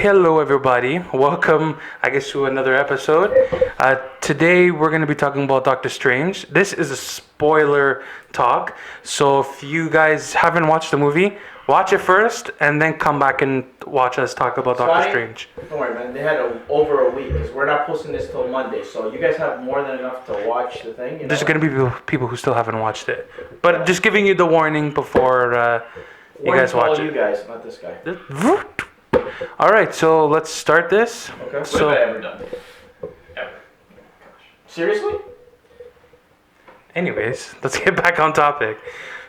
Hello, everybody. Welcome, I guess, to another episode. Today, we're going to be talking about Doctor Strange. This is a spoiler talk, so if you guys haven't watched the movie, watch it first, and then come back and watch us talk about Doctor Strange. Don't worry, man. They had over a week, because we're not posting this till Monday, so you guys have more than enough to watch the thing. There's going to be people who still haven't watched it, but just giving you the warning before you guys watch it. You guys, not this guy. All right, so let's start this. Okay. So, what have I ever done? Ever. Seriously? anyways, let's get back on topic.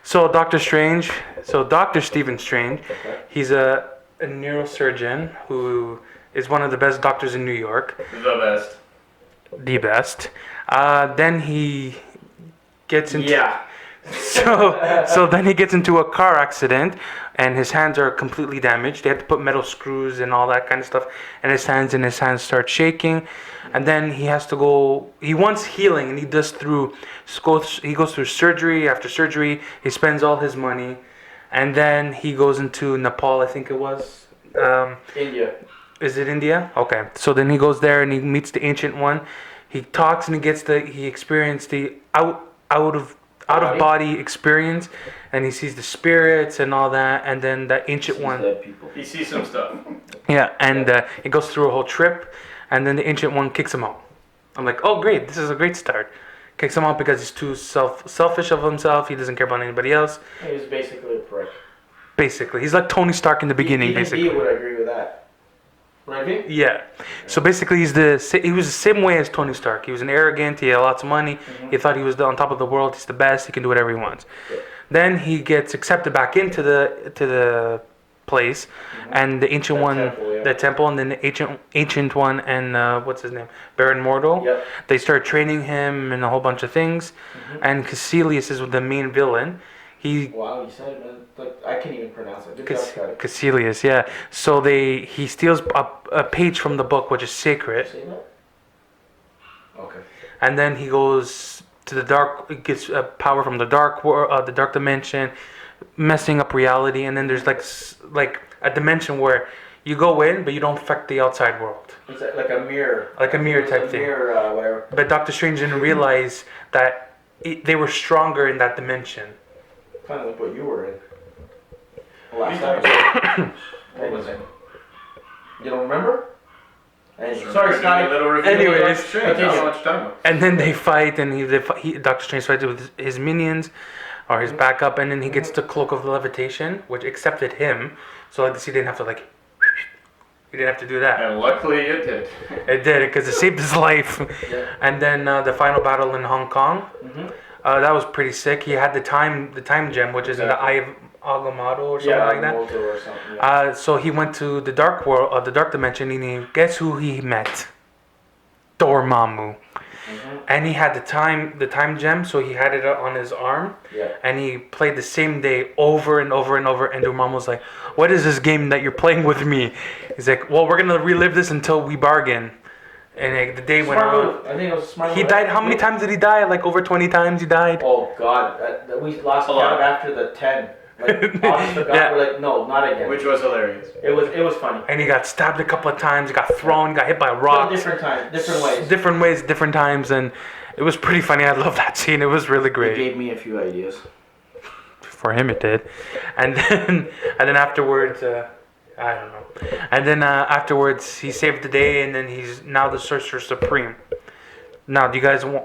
So Doctor Stephen Strange, he's a neurosurgeon who is one of the best doctors in New York. The best. The best. Then he gets into... Yeah. So then he gets into a car accident, and his hands are completely damaged. They have to put metal screws and all that kind of stuff in his hands start shaking, and then he has to go. He wants healing, and he goes through surgery after surgery. He spends all his money, and then he goes into Nepal, I think it was. India. Is it India? Okay. So then he goes there and he meets the Ancient One. He talks and he experienced the out of body experience, and he sees the spirits and all that, and then the Ancient One. He sees some stuff. Yeah, and he goes through a whole trip, and then the Ancient One kicks him out. I'm like, oh great, this is a great start. Kicks him out because he's too selfish of himself. He doesn't care about anybody else. He was basically a prick. Basically, he's like Tony Stark in the beginning. Even basically, he would agree with that. Right? Yeah. So basically, he was the same way as Tony Stark. He was an arrogant. He had lots of money. Mm-hmm. He thought he was on top of the world. He's the best. He can do whatever he wants. Yeah. Then he gets accepted back into the place, mm-hmm. and the Ancient One, the temple, and then the Ancient One, and what's his name, Baron Mordo. Yep. They start training him and a whole bunch of things, mm-hmm. and Caecilius is the main villain. Wow, you said it, man. Like, I can't even pronounce it. Caecilius, yeah. So he steals a page from the book, which is sacred. Say that? Okay. And then he goes to the dark, gets power from the dark world, the dark dimension, messing up reality. And then there's like a dimension where you go in, but you don't affect the outside world. It's like a mirror. Like a mirror type thing. Mirror, whatever. But Doctor Strange didn't realize that they were stronger in that dimension. Kind of like what you were in. Last time. What was it? You don't remember? Sorry, Scotty. Anyways, time. And then they fight, and Doctor Strange fights with his minions, or his backup, and then he gets the cloak of levitation, which accepted him. So like, he didn't have to he didn't have to do that. And luckily it did. It did, because it saved his life. Yeah. And then the final battle in Hong Kong. Mm-hmm. That was pretty sick. He had the time gem, which is in the Eye of Agamotto or something like that. Or something, yeah. So he went to the dark world, the dark dimension, and guess who he met? Dormammu. Mm-hmm. And he had the time gem, so he had it on his arm. Yeah. And he played the same day over and over and over. And Dormammu was like, "What is this game that you're playing with me?" He's like, "Well, we're gonna relive this until we bargain." And the day went on. I think it was a smart He died. How many times did he die? Like over 20 times he died. Oh God, we lost count after the 10. Like, honest to God, Yeah. we're like, no, not again. Which was hilarious. It was funny. And he got stabbed a couple of times. He got thrown. Got hit by rocks. Different times, different ways. Different ways, different times, and it was pretty funny. I love that scene. It was really great. It gave me a few ideas. For him, it did. And then afterwards, I don't know. And then afterwards, he saved the day, and then he's now the Sorcerer Supreme. Now, do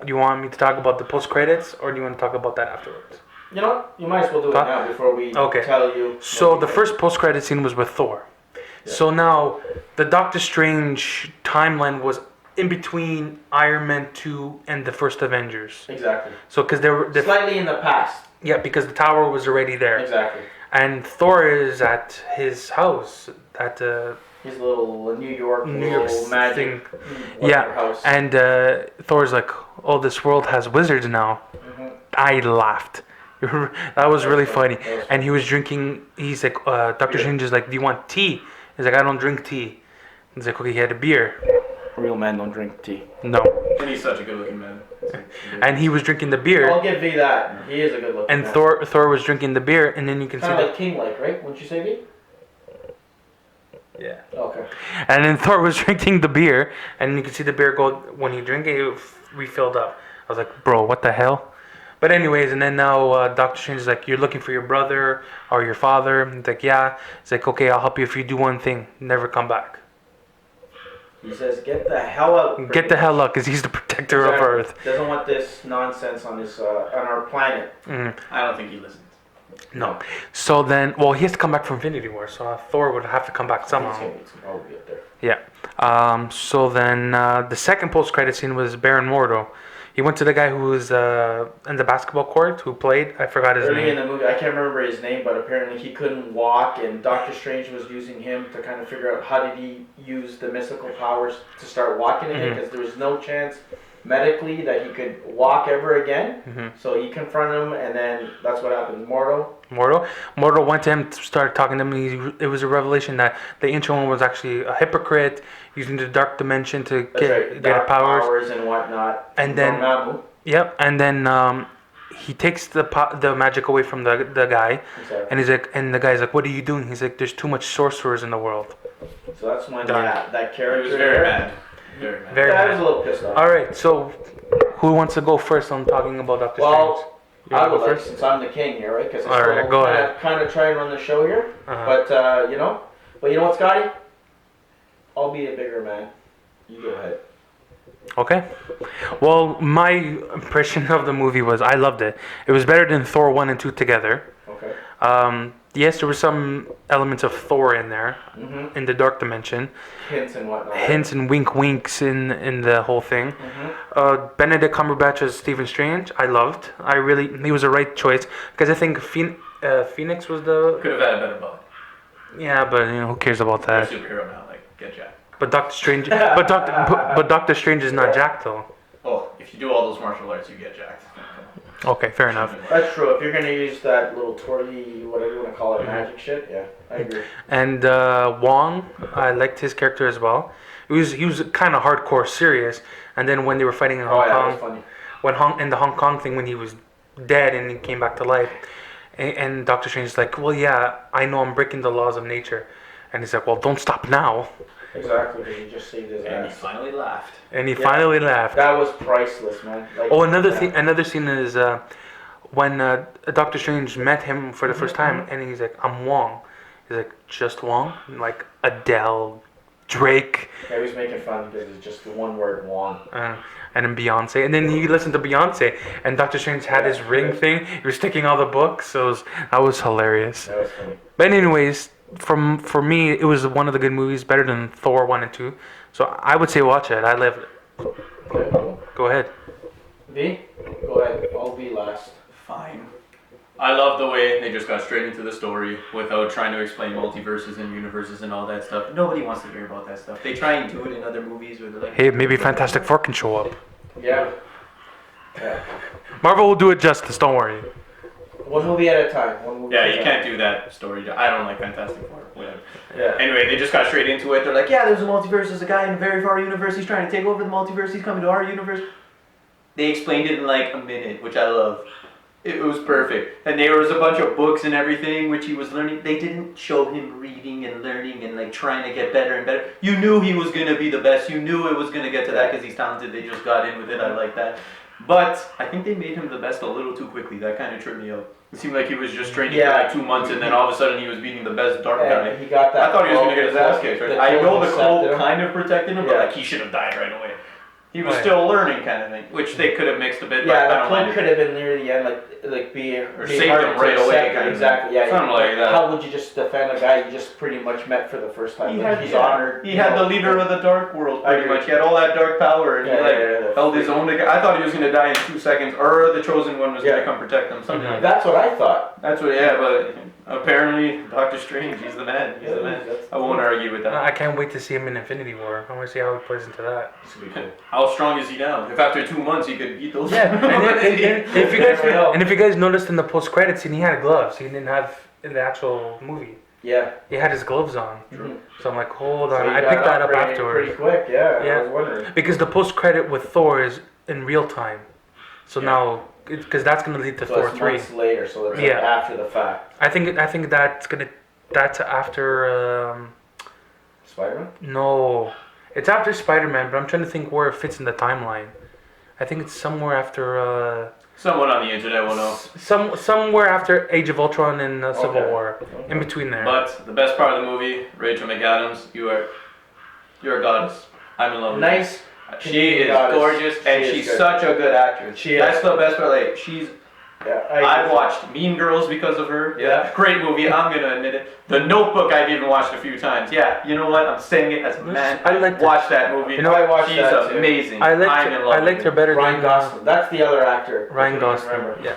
you want me to talk about the post credits, or do you want to talk about that afterwards? You know what? You might as well do it now before we tell you. So the first post credit scene was with Thor. Yeah. So now the Doctor Strange timeline was in between Iron Man 2 and the first Avengers. Exactly. So because they were slightly in the past. Yeah, because the tower was already there. Exactly. And Thor is at his house at his little New York magic thing. Yeah, house. And Thor's like, "Oh, this world has wizards now." Mm-hmm. I laughed. That was really funny. And he was drinking. He's like, Doctor Strange is like, "Do you want tea?" He's like, "I don't drink tea." He's like, "Okay, he had a beer." Real men don't drink tea. No. And he's such a good-looking man. And he was drinking the beer. I'll give V that. He is a good-looking man. And Thor was drinking the beer, and then you can see like king-like, right? Wouldn't you say, V? Yeah. Okay. And then Thor was drinking the beer, and you could see the beer go when he drank it, refilled up. I was like, bro, what the hell? But anyways, and then now Doctor Strange is like, you're looking for your brother or your father. He's like, yeah. He's like, okay, I'll help you if you do one thing: never come back. He says, "Get the hell out." Get the hell out, because he's the protector of Earth. Doesn't want this nonsense on his on our planet. I don't think he listens. No. So then, well, he has to come back from Infinity War, so Thor would have to come back somehow. I'll get there. Yeah. So then the second post-credit scene was Baron Mordo. He went to the guy who was in the basketball court who played. I forgot his Early in name. the movie, I can't remember his name, but apparently he couldn't walk, and Doctor Strange was using him to kind of figure out how did he use the mystical powers to start walking again, because there was no chance medically that he could walk ever again. So he confronted him, and then that's what happened. Mordo went to him, started talking to him. It was a revelation that the Ancient One was actually a hypocrite, using the dark dimension to get dark powers and whatnot. And then, yep, and then he takes the magic away from the guy, and he's like, and the guy's like, "What are you doing?" He's like, "There's too much sorcerers in the world." So that's when that character He was very mad. Very mad. Very I mad. was a little pissed off. All right, so who wants to go first on talking about Doctor Strange? Well, You I wanna would go like, first? since I'm the king here, right? Because All right, go ahead. kind of try and run the show here. Uh-huh. But you know what, Scotty? I'll be a bigger man. You go ahead. Okay. Well, my impression of the movie was I loved it. It was better than Thor 1 and 2 together. Okay. Yes, there were some elements of Thor in there, in the dark dimension. Hints and whatnot. Hints and winks in the whole thing. Benedict Cumberbatch as Stephen Strange, I loved. He was the right choice, because I think Phoenix was the... Could have had a better body. Yeah, but who cares about You're a that? superhero now, like, get jacked. But Doctor Strange, but Doctor Strange is not Jack though. Oh, if you do all those martial arts, you get jacked. Okay, fair enough. That's true. If you're gonna use that little twirly, whatever you want to call it, magic shit, yeah, I agree. And Wong, I liked his character as well. He was kind of hardcore serious. And then when they were fighting in Hong that was Kong, funny. in the Hong Kong thing, when he was dead and he came back to life, and Doctor Strange is like, well, yeah, I know I'm breaking the laws of nature, and he's like, well, don't stop now. Exactly, because he just saved his And he ass. finally laughed. And he finally laughed. That was priceless, man. Like, Oh, another scene is when Doctor Strange met him for the first time, and he's like, I'm Wong. He's like, just Wong? Like Adele, Drake, Yeah, he was making fun because it's just the one word, Wong. and then Beyonce. And then he listened to Beyonce, and Doctor Strange had his ring thing. He was taking all the books, so that was hilarious. That was funny. But anyways, for me, it was one of the good movies, better than Thor 1 and 2. So I would say watch it. I loved it. Okay, cool. Go ahead. V, go ahead. I'll be last. Fine. I love the way they just got straight into the story without trying to explain multiverses and universes and all that stuff. Nobody wants to hear about that stuff. They try and do it in other movies where they're like, Hey, maybe Fantastic Four can show up. Yeah. Yeah. Marvel will do it justice, don't worry. One movie at a time. One movie yeah, at a you time. can't do that story. I don't like Fantastic Four. Whatever. Yeah. Anyway, they just got straight into it. They're like, yeah, there's a multiverse. There's a guy in a very far universe. He's trying to take over the multiverse. He's coming to our universe. They explained it in like a minute, which I love. It was perfect. And there was a bunch of books and everything which he was learning. They didn't show him reading and learning and like trying to get better and better. You knew he was going to be the best. You knew it was going to get to that because he's talented. They just got in with it. I like that. But I think they made him the best a little too quickly. That kind of tripped me out. It seemed like he was just training for like 2 months and then all of a sudden he was beating the best dark guy. And he got that. I thought he was going to get his ass kicked. Right? I know the cloak kind of protected him, but Yeah. like he should have died right away. He was Right. still learning kind of thing, which they could have mixed a bit. Yeah, but I the don't mind cloak it. could have been near the end, like be saved hard him to right away, accept. kind of Exactly. Yeah. Something like that. How would you just defend a guy you just pretty much met for the first time? Like, he's honored. He had the leader of the dark world pretty agree. much. He had all that dark power, and Yeah, he like yeah, held his own. I thought he was going to die in 2 seconds, or the chosen one was going to come protect him. Something like that. That's what I thought. That's what. Yeah, but apparently Doctor Strange, he's the man. He's the man. I won't argue with that. I can't wait to see him in Infinity War. I want to see how he plays into that. How strong is he now? If after 2 months he could beat those. And if you guys noticed in the post-credits scene, he had gloves. He didn't have in the actual movie. Yeah. He had his gloves on. True. So I'm like, hold So on. you I got picked that up upgraded afterwards. pretty quick. Yeah. Yeah. I was wondering. Because the post-credit with Thor is in real time. So Yeah. now, because that's gonna lead to So Thor it's 3. months later, so it's Yeah. like after the fact. I think that's after Spider-Man? No, it's after Spider-Man, but I'm trying to think where it fits in the timeline. I think it's somewhere after Someone on the internet will know. somewhere after Age of Ultron and Civil Okay. War, Okay. in between there. But the best part of the movie, Rachel McAdams, you're a goddess. I'm in love with Nice. her. She is Goddess. gorgeous, and She is she's good. such a good actress. She That's is. the best part. Like she's. Yeah, I've watched Mean Girls because of her. Yeah. Great movie. I'm gonna admit it. The Notebook I've even watched a few times. Yeah, you know what? I'm saying it as a man. I liked her. Watch that movie. You know, I watched she's that too. amazing. I I'm in liked love her with better Ryan than Gosling. That's the other actor. Ryan I can't Gosling. remember. Yeah,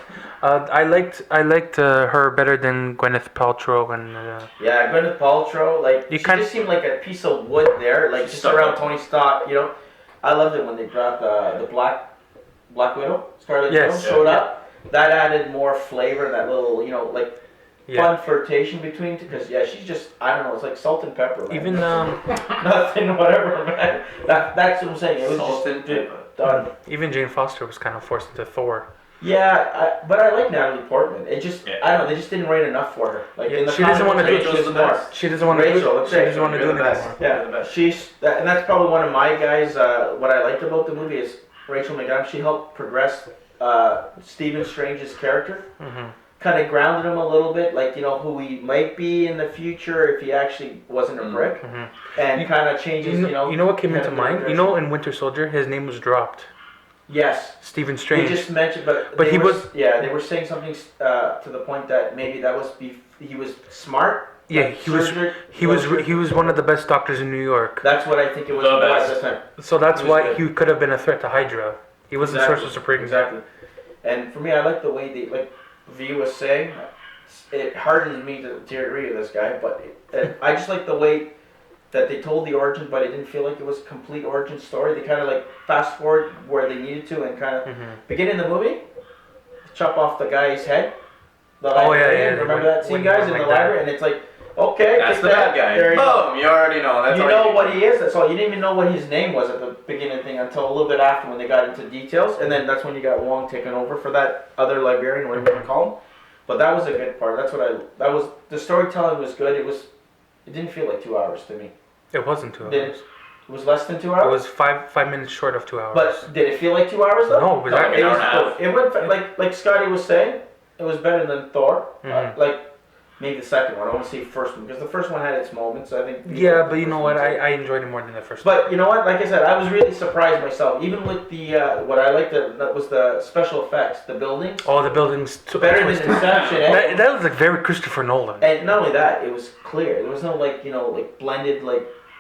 I liked her better than Gwyneth Paltrow and. Yeah, Gwyneth Paltrow, like You she can't- just seemed like a piece of wood there, like She's just stuck around up. Tony Stark. You know, I loved it when they brought the Black Widow, Scarlett Yes. Johansson showed Yeah. up. That added more flavor, that little like Yeah. fun flirtation between two. Because she's just I don't know, it's like salt and pepper. Man. Even nothing, whatever, man. That's what I'm saying. It was Salt just and pepper. done. even Jane Foster was kind of forced into Thor. Yeah, but I like Natalie Portman. It just Yeah. I don't know. They just didn't write enough for her. Like Yeah, in the she doesn't wanna comics, do it. Rachel's She's the the best. best. She doesn't want to. Rachel, do let's She say, doesn't want to do you're it the best. anymore. You're the Yeah, best. and that's probably one of my guys. What I liked about the movie is Rachel McAdams. She helped progress Stephen Strange's character, Hmm. kind of grounded him a little bit, like who he might be in the future if he actually wasn't a brick, Hmm. and kind of changes. You know what came kind into of mind? direction. You know, in Winter Soldier, his name was dropped. Yes. Stephen They Strange. just mentioned, but But they he were, was- they were saying something to the point that maybe that was he was smart. Yeah, like he was. surgery- He was one of the best doctors in New York. That's what I think it was. The at best. this time. So that's He was why good. he could have been a threat to Hydra. He was the Sorcerer Supreme. Exactly. And for me, I like the way like V was saying. It hardens me to agree with this guy, but I just like the way that they told the origin, but it didn't feel like it was a complete origin story. They kind of like fast forward where they needed to, and kind of beginning of the movie, chop off the guy's head. The Oh, yeah, librarian. yeah. Remember that scene, When- guys, when in the like that. library, and it's like, okay, That's take the that. bad guy. There you go. Boom! You already know. That's You all know need. what he is. That's all. You didn't even know what his name was at the beginning thing until a little bit after when they got into details, and then that's when you got Wong taken over for that other librarian, whatever you want to call him. But that was a good part. That's what that was. The storytelling was good. It didn't feel like 2 hours to me. It wasn't 2 hours. Did it? It was less than 2 It hours. was 5 minutes short of 2 hours. But did it feel like 2 hours though? No, it was No, actually. an hour and a half. It went like Scotty was saying. It was better than Thor. Mhm. Like maybe the second one. I want to see the first one because the first one had its moments. I think. Yeah, but you know what? I enjoyed it more than the first. But you know what? Like I said, I was really surprised myself. Even with the what I liked that was the special effects, the buildings. Oh, the buildings. Better than Inception. And, That was like very Christopher Nolan. and not only that, it was clear. There was no like blended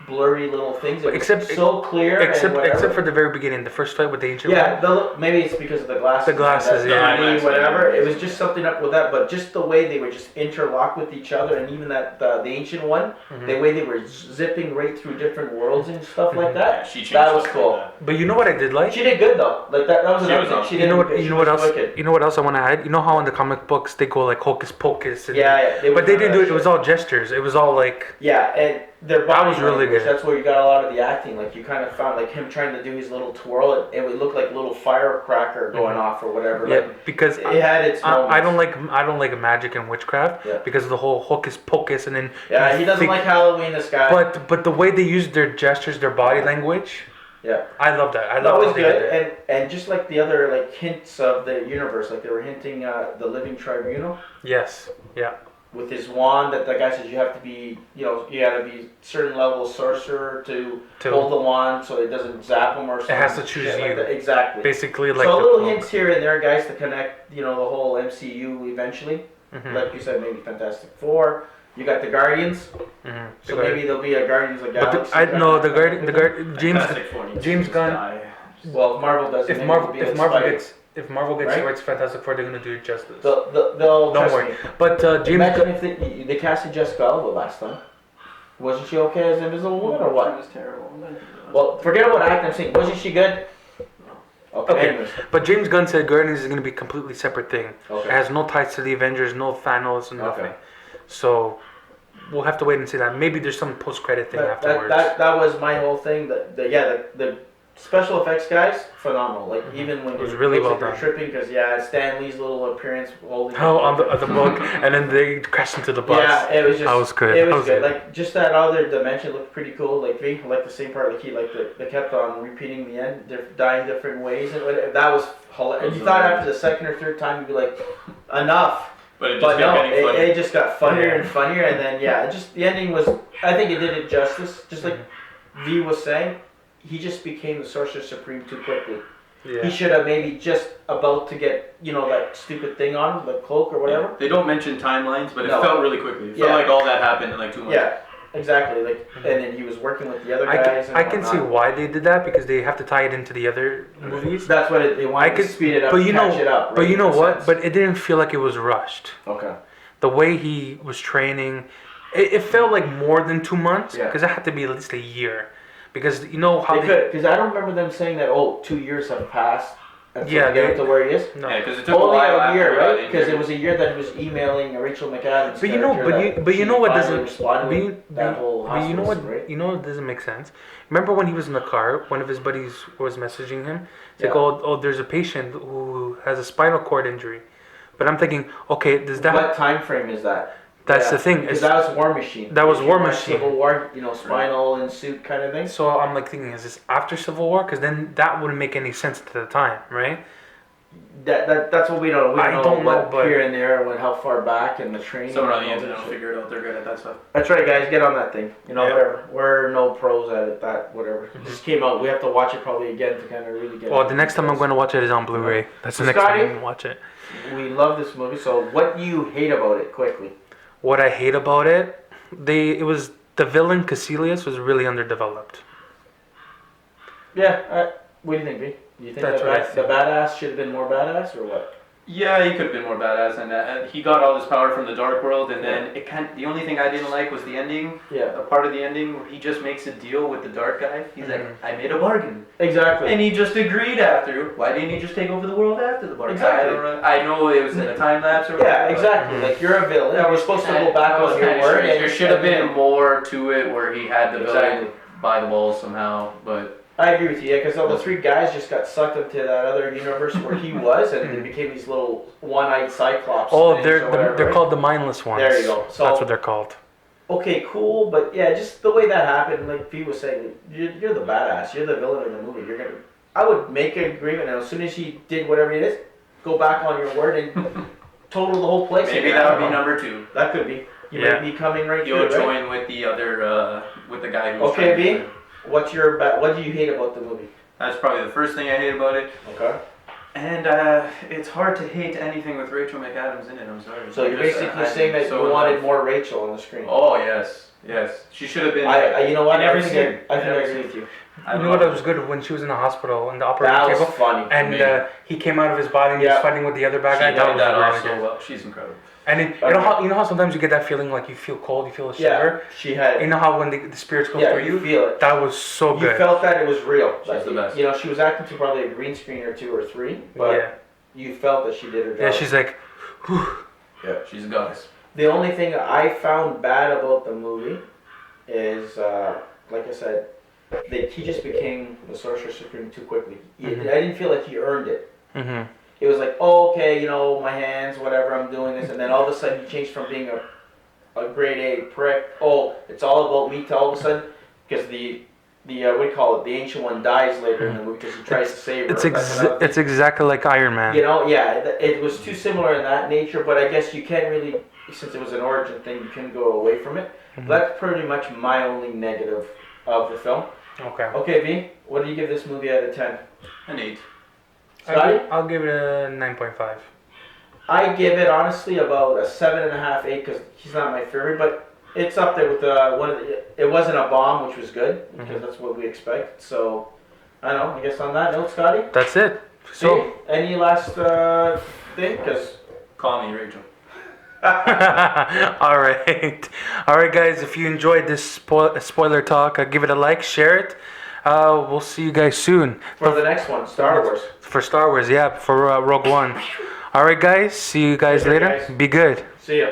blurry little things. It was Except- so clear. and Except whatever. for the very beginning, the first fight with the ancient. Yeah, maybe it's because of the glasses. The glasses, that yeah. 3D, whatever. It was just something up with that, but just the way they were just interlocked with each other, and even that the ancient one, Mhm. the way they were zipping right through different worlds and stuff like Yeah, that. she changed That was up cool. for that. But you know what I did like? She did good though. Like that was She another was thing. on. She You know did. what? She You know what was else? wicked. You know what else I want to add? You know how in the comic books they go like hocus pocus. And, Yeah, they But they would didn't do do that it. It was shit. all gestures. It was all like. Yeah, and their That body was really language, good. that's where you got a lot of the acting. Like you kind of found like him trying to do his little twirl. It would look like a little firecracker going off or whatever. Yeah, Like, because it had its moments. I don't like magic and witchcraft Yeah. because of the whole hocus pocus and then. Yeah, you he doesn't think- like Halloween. This guy. But the way they used their gestures, their body language. Yeah. I love that. I That love was how they did good, that. and just like the other like hints of the universe, like they were hinting the Living Tribunal Yes. Yeah. with his wand. That the guy says you have to be, you got to be certain level of sorcerer to hold the wand so it doesn't zap him or something. has to choose shit like you. that. Exactly. Basically, like. So the little cloak. hints here and there, guys, to connect, the whole MCU eventually. Mhm. Like you said, maybe Fantastic Four. You got the Guardians, Mhm. so maybe there'll be a Guardians of the But Galaxy. the guard James Fantastic Four needs James to Gunn- die. Well, if Marvel does, if maybe Marvel it'll be if like Marvel Spidey. gets if Marvel gets Right? rights Fantastic Four, they're gonna do it justice. They'll Don't trust worry. me. But James Imagine Gunn, if they casted Jessica Alba last time. Wasn't she okay as Invisible Woman or She what? was terrible. Well, forget about acting. I'm saying, wasn't she good? Okay. Okay. Anyways. but James Gunn said Guardians is gonna be a completely separate thing. It Okay. has no ties to the Avengers, no Thanos, and nothing. Okay. So we'll have to wait and see that. Maybe there's some post credit thing afterwards. That was my whole thing. The special effects guys, phenomenal. Like even when It was it really looks well like they're done. tripping, because Stan Lee's little appearance holding. Oh, on the book, and then they crashed into the bus. Yeah, it was just. That was good. It That was was good. good. Like just that other dimension looked pretty cool. Like V, like the same part. Like he like they kept on repeating the end, dying different ways, and that was hilarious. You thought after the second or third time you'd be like, enough. But it just But kept no, getting funnier. it just got funnier Yeah. and funnier, and then just the ending was. I think it did it justice. Just like V was saying, he just became the Sorcerer Supreme too quickly. Yeah. He should have maybe just about to get that stupid thing on, the cloak or whatever. They don't mention timelines, but it No. felt really quickly. It felt like all that happened in like 2 months. Yeah, exactly. Like, and then he was working with the other guys. I can see why they did that because they have to tie it into the other movies. That's what they wanted to speed it up, but and you catch know, it up. Right? but you know In a what? sense. But it didn't feel like it was rushed. Okay. The way he was training, it felt like more than 2 months Yeah. because it had to be at least a year. Because you know how They could, because I don't remember them saying that. 2 years have passed. Until Yeah, to get they- him to where he is. No. Yeah, because it took Only a while a after year, he got right? Because injured. it was a year that he was emailing Rachel McAdams. But you know, but you know what doesn't, but you know what, right? you know what doesn't make sense. Remember when he was in the car, one of his buddies was messaging him. It's like, Yeah. oh, there's a patient who has a spinal cord injury. But I'm thinking, okay, does that? What time frame is that? That's the thing. Because It's, that was War Machine. That was War Like Machine. Civil War, spinal and suit kind of thing. so I'm like thinking, is this after Civil War? Because then that wouldn't make any sense at the time, right? That's what we don't. We I don't, don't know know, what but- here and there, how far back and the training. Someone on the and all internet that will shit. figure it out. They're good at that stuff. That's right, guys. Get on that thing. Yeah. Whatever. We're no pros at it. That whatever. It just came out. We have to watch it probably again to kind of really get. Well, into the next time I'm details. going to watch it is on Blu-ray. That's the So next time Scotty? I'm going to watch it. We love this movie. So, what do you hate about it? Quickly. What I hate about it, the villain Caecilius was really underdeveloped. Yeah. What do you think, B? Do you think That's what I the think. badass should have been more badass, or what? Yeah, he could have been more badass, and he got all this power from the Dark World, and then the only thing I didn't like was the ending. Yeah. A part of the ending where he just makes a deal with the Dark guy. He's like, I made a bargain. Exactly. And he just agreed after. Why didn't he just take over the world after the bargain? Exactly. I know it was in a time lapse or Yeah, whatever, but exactly. Like you're a villain. You're supposed to go back that was on your kinda word. strange. And There should have been and- more to it where he had the Exactly. villain by the balls somehow, but I agree with you, yeah, because all the three guys just got sucked into that other universe where he was, and they became these little one-eyed cyclops. Oh, things they're or whatever, they're right? called the mindless ones. There you go. So- That's what they're called. Okay, cool, but yeah, just the way that happened, like P was saying, you're the badass, you're the villain of the movie. I would make an agreement, and as soon as he did whatever it is, go back on your word and total the whole place. maybe again. that I would be don't know. number 2. That could be. You Yeah. might be coming right You'll through, right? join with the other, with the guy who was Okay, trying to B? do it. What do you hate about the movie? That's probably the first thing I hate about it. Okay. And it's hard to hate anything with Rachel McAdams in it, I'm sorry. So you're Just, basically I'm saying that so you in wanted love. more Rachel on the screen. Oh, yes. She should have been. You know what? in every I think scene. I In every agree scene. with you. You know what was good when she was in the hospital in the operating That was table, funny. and Amazing. he came out of his body and he Yeah. was fighting with the other bad She guy. That did was that off really so good. well. She's incredible. And then, you know how sometimes you get that feeling like you feel cold, you feel a Yeah, shiver. she had. You know how when the spirits go Yeah, through you you, feel it. that was so You good. felt that it was real. She's the best. You know, she was acting to probably a green screen or 2 or 3, but Yeah, you felt that she did her job. yeah. She's like, whew. Yeah, she's a goddess. The only thing I found bad about the movie is, like I said, that he just became the Sorcerer Supreme too quickly. Mhm. I didn't feel like he earned it. Mm-hmm. It was like, oh, okay, my hands, whatever, I'm doing this, and then all of a sudden he changed from being a grade A prick. Oh, it's all about me. To all of a sudden, because the what do you call it? The ancient one dies later in the movie because he tries to save her. It's exactly like Iron Man. Yeah, it was too similar in that nature, but I guess you can't really, since it was an origin thing, you couldn't go away from it. Mhm. That's pretty much my only negative of the film. Okay. Okay, V, what do you give this movie out of 10? An 8. Scotty? I'll give it a 9.5. I give it honestly about a 7.5, 8 because he's not my favorite, but it's up there with one of the. It wasn't a bomb, which was good because that's what we expect. So I don't know. I guess on that note, Scotty. That's it. So So, any last thing? Because Call me Rachel. all right, guys. If you enjoyed this spoiler talk, give it a like, share it. We'll see you guys soon for the next one, Star Wars. for Star Wars. Yeah, for Rogue One. All right, guys. See you guys Later, later. guys. Be good. See ya.